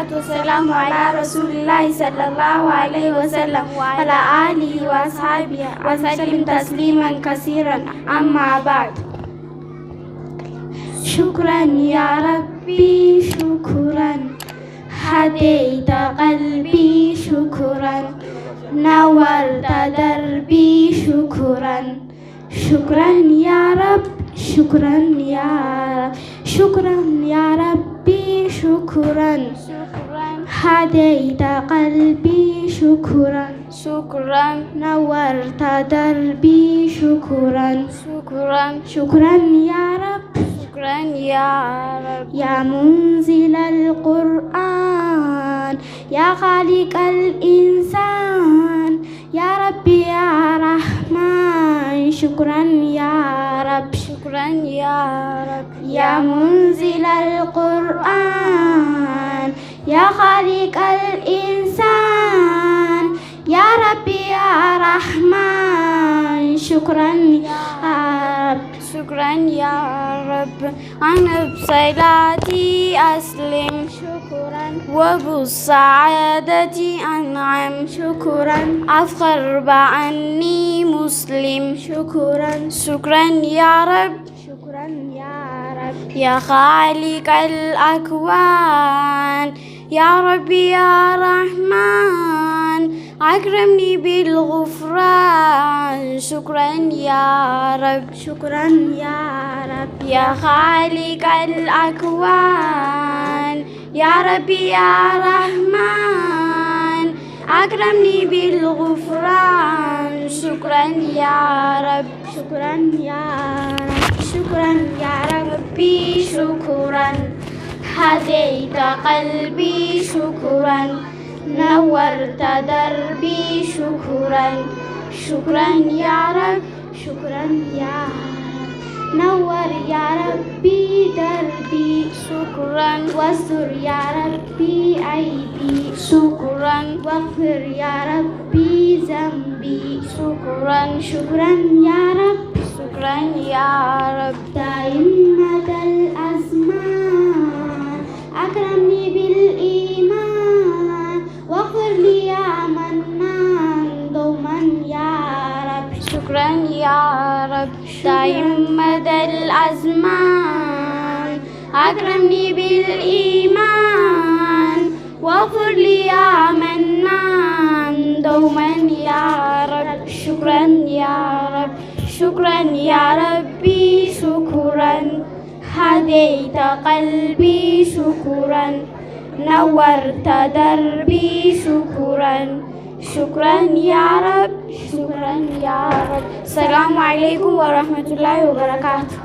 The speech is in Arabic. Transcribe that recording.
والصلاة والسلام على رسول الله صلى الله عليه وسلم وعلى آله وأصحابه وسلم تسليما كثيرا. أما بعد. شكرا يا ربي شكرا، هديت قلبي شكرا، نورت دربي شكرا. شكرا يا رب، شكرا يا رب، شكرا يا ربي شكرا، هديت قلبي شكرا، شكرا نورت دربي شكرا، شكرا شكرا يا رب، شكرا يا رب. يا منزل القرآن، يا خالق الإنسان، يا ربي يا رحمن، شكرا يا رب، شكرا يا رب. يا منزل القرآن، يا خالق الإنسان، يا ربي يا رحمن، شكرا يا رب، شكرا يا رب. أنا بصلاتي أسلم شكرا، وبالسعادة أنعم شكرا، أفخر بأني مسلم شكرا، شكرا يا رب، شكرا يا رب. يا خالق الأكوان، يا ربي يا رحمن، أكرمني بالغفران، شكرا يا رب، شكرا يا رب. يا خالق الأكوان، يا ربي يا رحمن، أكرمني بالغفران، شكرا يا رب، شكرا يا رب، شكرا يا ربي شكرا، هديت قلبي شكرا، نورت دربي شكرا، شكرا يا رب، شكرا يا رب. نور يا ربي دربي شكرا، واستر يا ربي عيبي شكرا، واغفر يا ربي ذنبي شكرا، شكرا يا رب، شكرا يا رب. دائم مدى الأزمان أكرمني بالإيمان، واغفر لي يا منان دوما يا رب، شكرا يا رب. دائم مدى الأزمان أكرمني بالإيمان، واغفر لي يا منان دوما يا رب، شكرا يا رب، شكرا يا ربي شكرا، هديت قلبي شكرا، نورت دربي شكرا، شكرا يا رب، شكرا يا رب. السلام عليكم ورحمة الله وبركاته.